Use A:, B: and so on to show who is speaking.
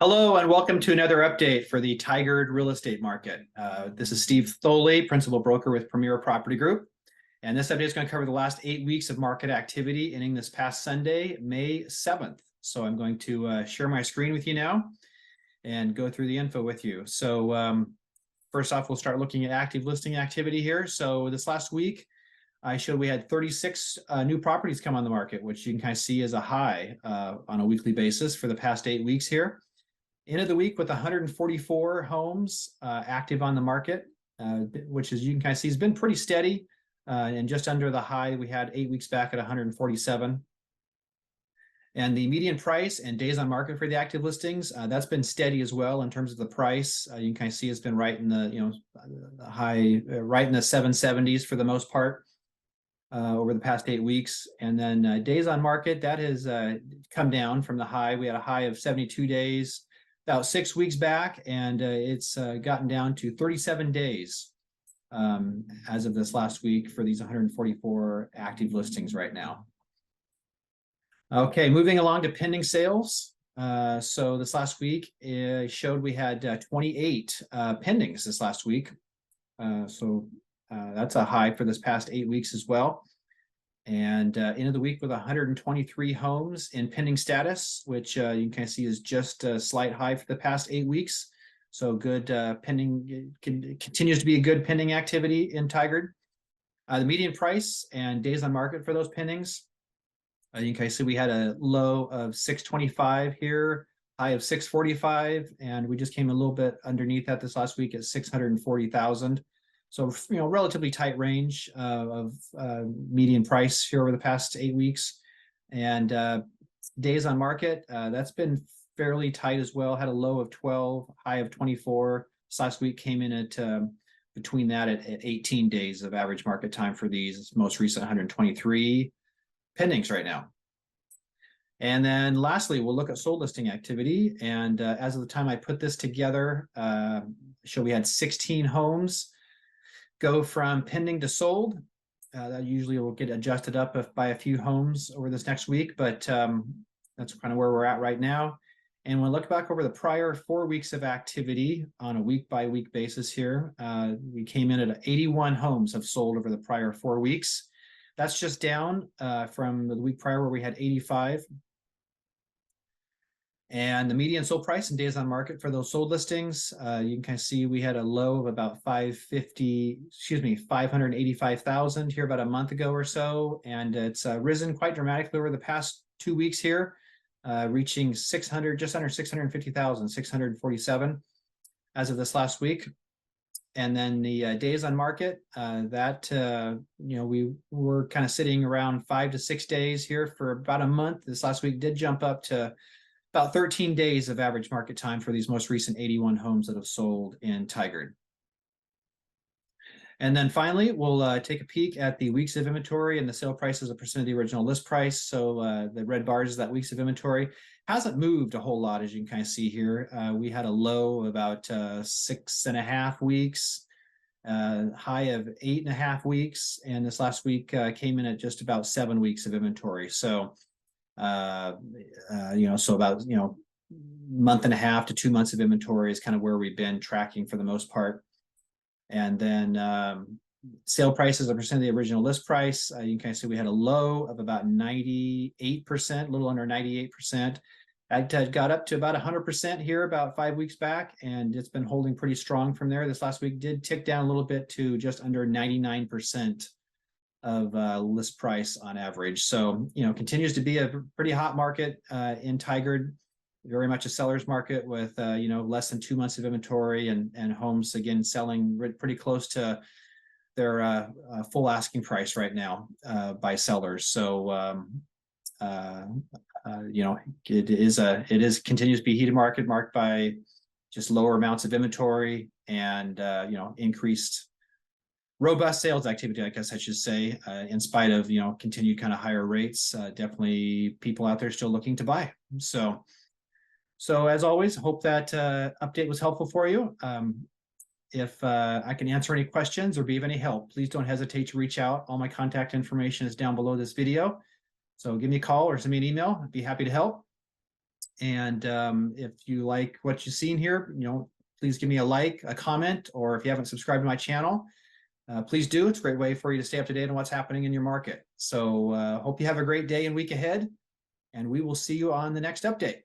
A: Hello and welcome to another update for the Tigard real estate market. This is Steve Thoele, principal broker with Premier Property Group. And this update is going to cover the last 8 weeks of market activity ending this past Sunday, May 7th. So I'm going to share my screen with you now and go through the info with you. So first off, we'll start looking at active listing activity here. So this last week, I showed we had 36 new properties come on the market, which you can kind of see as a high on a weekly basis for the past 8 weeks here. End of the week with 144 homes active on the market, which as you can kind of see has been pretty steady and just under the high we had 8 weeks back at 147. And the median price and days on market for the active listings, that's been steady as well in terms of the price. You can kind of see it's been right in the high, right in the 770s for the most part over the past 8 weeks. And then days on market, that has come down from the high. We had a high of 72 days about 6 weeks back, and it's gotten down to 37 days as of this last week for these 144 active listings right now. Okay, moving along to pending sales. So this last week showed we had 28 pendings this last week. So that's a high for this past 8 weeks as well. And end of the week with 123 homes in pending status, which you can kind of see is just a slight high for the past 8 weeks. So good pending, continues to be a good pending activity in Tigard. The median price and days on market for those pendings, you can kind of see we had a low of 625 here, high of 645, and we just came a little bit underneath that this last week at 640,000. So, relatively tight range of median price here over the past 8 weeks. And days on market, that's been fairly tight as well. Had a low of 12, high of 24. This last week came in at between that at 18 days of average market time for these most recent 123 pendings right now. And then lastly, we'll look at sold listing activity. And as of the time I put this together, show we had 16 homes go from pending to sold. That usually will get adjusted up by a few homes over this next week, but that's kind of where we're at right now. And when we look back over the prior 4 weeks of activity on a week-by-week basis here, we came in at 81 homes have sold over the prior 4 weeks. That's just down from the week prior where we had 85. And the median sold price and days on market for those sold listings, you can kind of see we had a low of about 585,000 here about a month ago or so. And it's risen quite dramatically over the past 2 weeks here, reaching 600, just under 650,000, 647 as of this last week. And then the days on market, we were kind of sitting around 5 to 6 days here for about a month. This last week did jump up to about 13 days of average market time for these most recent 81 homes that have sold in Tigard. And then finally, we'll take a peek at the weeks of inventory and the sale price as a percent of the original list price. So the red bars is that weeks of inventory. Hasn't moved a whole lot, as you can kind of see here. We had a low of about 6.5 weeks, high of 8.5 weeks, and this last week came in at just about 7 weeks of inventory. So so about month and a half to 2 months of inventory is kind of where we've been tracking for the most part. And then sale price as a percent of the original list price, you can kind of see we had a low of about 98%, a little under 98%. That got up to about 100% here about 5 weeks back, and it's been holding pretty strong from there. This last week did tick down a little bit to just under 99% of list price on average. So, continues to be a pretty hot market in Tigard, very much a seller's market with, less than 2 months of inventory and homes, again, selling pretty close to their full asking price right now by sellers. So, it continues to be heated market marked by just lower amounts of inventory and, increased robust sales activity, I guess I should say, in spite of, continued kind of higher rates. Definitely people out there still looking to buy. So as always, hope that update was helpful for you. If I can answer any questions or be of any help, please don't hesitate to reach out. All my contact information is down below this video. So give me a call or send me an email. I'd be happy to help. And if you like what you've seen here, please give me a like, a comment, or if you haven't subscribed to my channel, please do. It's a great way for you to stay up to date on what's happening in your market. So hope you have a great day and week ahead, and we will see you on the next update.